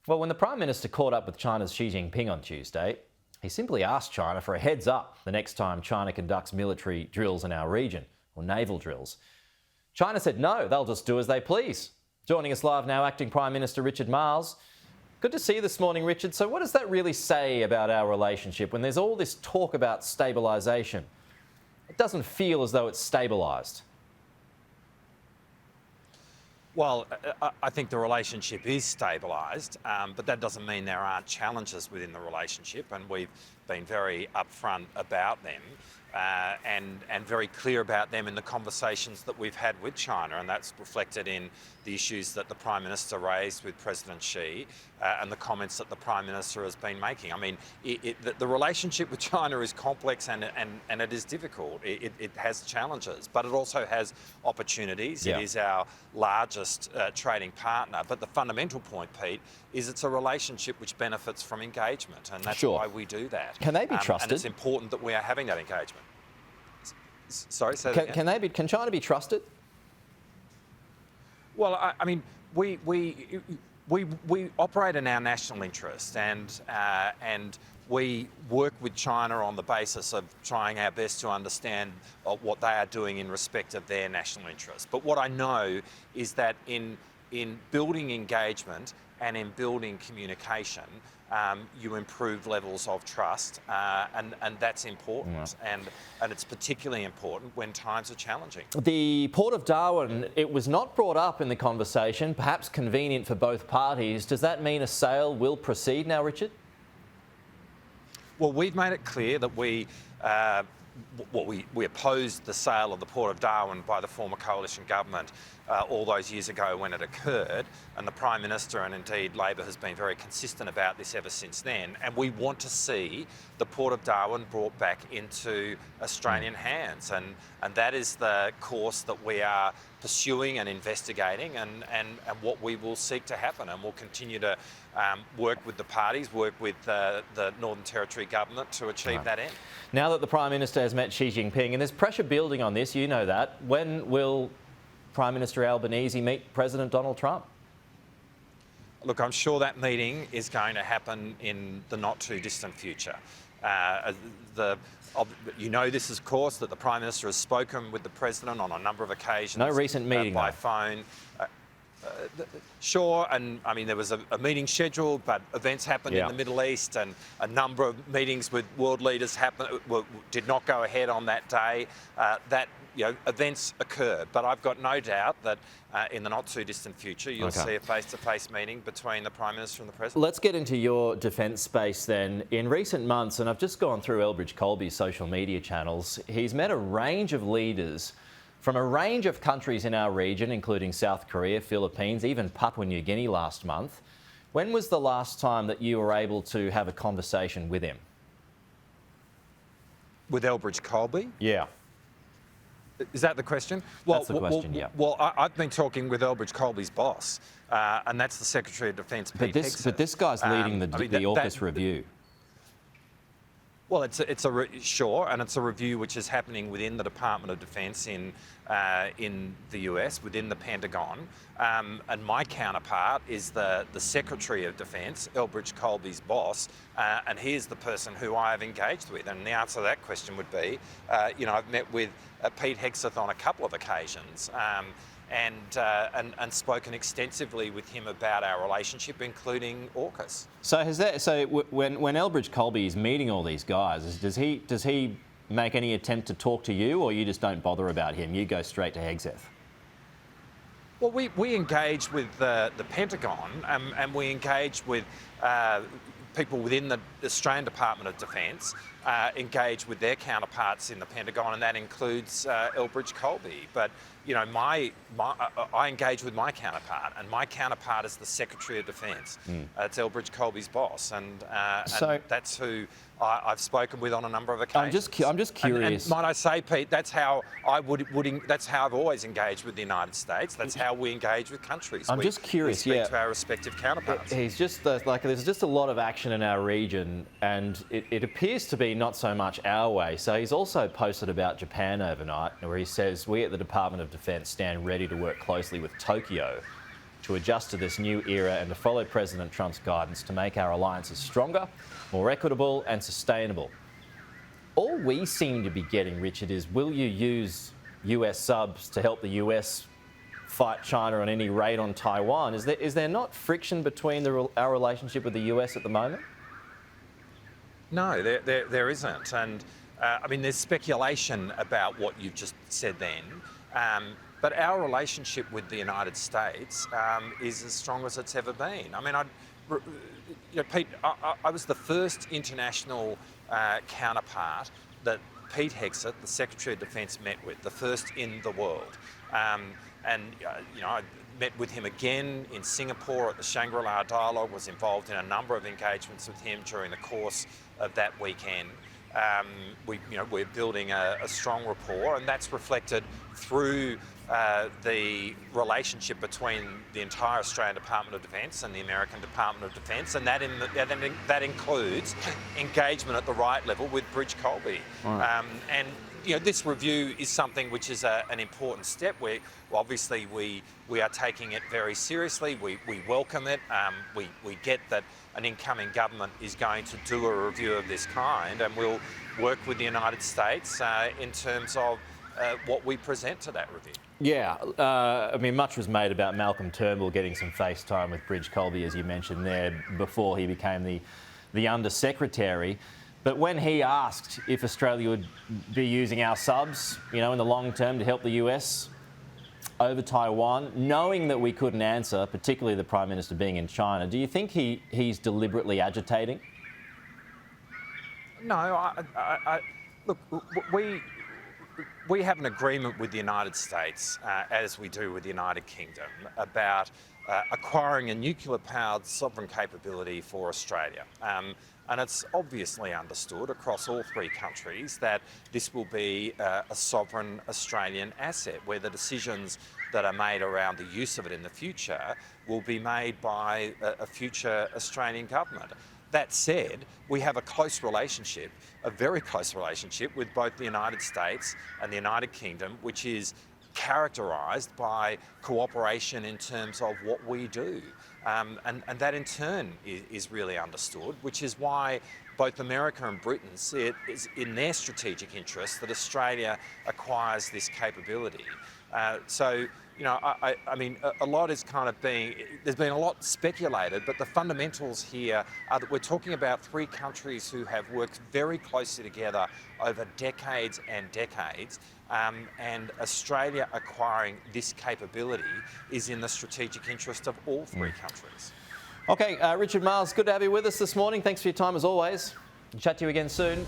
Well, when the Prime Minister caught up with China's Xi Jinping on Tuesday, he simply asked China for a heads up the next time China conducts military drills in our region, or naval drills. China said no, they'll just do as they please. Joining us live now, Acting Prime Minister Richard Marles. Good to see you this morning, Richard. So what does that really say about our relationship when there's all this talk about stabilisation? It doesn't feel as though it's stabilised. Well, I think the relationship is stabilised, but that doesn't mean there aren't challenges within the relationship, and we've been very upfront about them and very clear about them in the conversations that we've had with China, and that's reflected in the issues that the Prime Minister raised with President Xi and the comments that the Prime Minister has been making. I mean, the relationship with China is complex and it is difficult. It has challenges, but it also has opportunities. Yeah. It is our largest trading partner, but the fundamental point, Pete, is it's a relationship which benefits from engagement, and that's why we do that. Can they be trusted? And it's important that we are having that engagement. Sorry, say that again? Can China be trusted? Well, I mean, we operate in our national interest, and we work with China on the basis of trying our best to understand what they are doing in respect of their national interest. But what I know is that in building engagement and in building communication, you improve levels of trust, and that's important. Yeah. And it's particularly important when times are challenging. The Port of Darwin, it was not brought up in the conversation, perhaps convenient for both parties. Does that mean a sale will proceed now, Richard? Well, we've made it clear that we opposed the sale of the Port of Darwin by the former coalition government all those years ago when it occurred, and the Prime Minister and indeed Labor has been very consistent about this ever since then, and we want to see the Port of Darwin brought back into Australian hands, and that is the course that we are pursuing and investigating, and what we will seek to happen, and we'll continue to work with the parties, work with the Northern Territory government to achieve that end. Now that the Prime Minister has met Xi Jinping, and there's pressure building on this, you know that, when will Prime Minister Albanese meet President Donald Trump? Look, I'm sure that meeting is going to happen in the not too distant future. You know this, of course, that the Prime Minister has spoken with the President on a number of occasions. No recent meeting by phone. Sure, and I mean there was a meeting scheduled, but events happened in the Middle East, and a number of meetings with world leaders did not go ahead on that day. Events occurred, but I've got no doubt that in the not too distant future you'll see a face-to-face meeting between the Prime Minister and the President. Let's get into your defence space then. In recent months, and I've just gone through Elbridge Colby's social media channels, he's met a range of leaders from a range of countries in our region, including South Korea, Philippines, even Papua New Guinea last month. When was the last time that you were able to have a conversation with him? With Elbridge Colby? Yeah. Is that the question? That's the question, yeah. Well, I've been talking with Elbridge Colby's boss, and that's the Secretary of Defence, Pete Hegseth. But this guy's leading the AUKUS review. Well, it's a review which is happening within the Department of Defence in the US, within the Pentagon, and my counterpart is the Secretary of Defence, Elbridge Colby's boss, and he is the person who I have engaged with. And the answer to that question would be, I've met with Pete Hegseth on a couple of occasions. And spoken extensively with him about our relationship, including AUKUS. So when Elbridge Colby is meeting all these guys, does he make any attempt to talk to you, or you just don't bother about him? You go straight to Hegseth? Well, we engage with the Pentagon, and we engage with people within the Australian Department of Defence, engage with their counterparts in the Pentagon, and that includes Elbridge Colby. But I engage with my counterpart, and my counterpart is the Secretary of Defence. It's Elbridge Colby's boss, and that's who I've spoken with on a number of occasions. I'm just curious. And might I say, Pete, that's how that's how I've always engaged with the United States. That's how we engage with countries. I'm just curious. We speak to our respective counterparts. He's just there's just a lot of action in our region, and it appears to be not so much our way. So he's also posted about Japan overnight, where he says we at the Department of Defence stand ready to work closely with Tokyo to adjust to this new era and to follow President Trump's guidance to make our alliances stronger, more equitable and sustainable. All we seem to be getting, Richard, is will you use US subs to help the US fight China on any raid on Taiwan? Is there not friction between our relationship with the US at the moment? No, there isn't. And I mean, there's speculation about what you've just said then. But our relationship with the United States is as strong as it's ever been. I mean, Pete, I was the first international counterpart that Pete Hegseth, the Secretary of Defence, met with, the first in the world. I met with him again in Singapore at the Shangri-La Dialogue, was involved in a number of engagements with him during the course of that weekend. We're building a strong rapport, and that's reflected through the relationship between the entire Australian Department of Defence and the American Department of Defence, and that includes engagement at the right level with Bridge Colby. Right. This review is something which is an important step. Obviously we are taking it very seriously. We welcome it. We get that an incoming government is going to do a review of this kind, and we'll work with the United States in terms of what we present to that review. Yeah, I mean, much was made about Malcolm Turnbull getting some FaceTime with Bridge Colby, as you mentioned there, before he became the Under-Secretary. But when he asked if Australia would be using our subs, in the long term to help the US over Taiwan, knowing that we couldn't answer, particularly the Prime Minister being in China, do you think he's deliberately agitating? No, look, we have an agreement with the United States, as we do with the United Kingdom, about acquiring a nuclear-powered sovereign capability for Australia. And it's obviously understood across all three countries that this will be a sovereign Australian asset, where the decisions that are made around the use of it in the future will be made by a future Australian government. That said, we have a close relationship, a very close relationship with both the United States and the United Kingdom, which is characterised by cooperation in terms of what we do. And that in turn is really understood, which is why both America and Britain see it is in their strategic interest that Australia acquires this capability. I mean, a lot is there's been a lot speculated, but the fundamentals here are that we're talking about three countries who have worked very closely together over decades and decades, and Australia acquiring this capability is in the strategic interest of all three countries. Okay, Richard Marles, good to have you with us this morning. Thanks for your time as always. Chat to you again soon.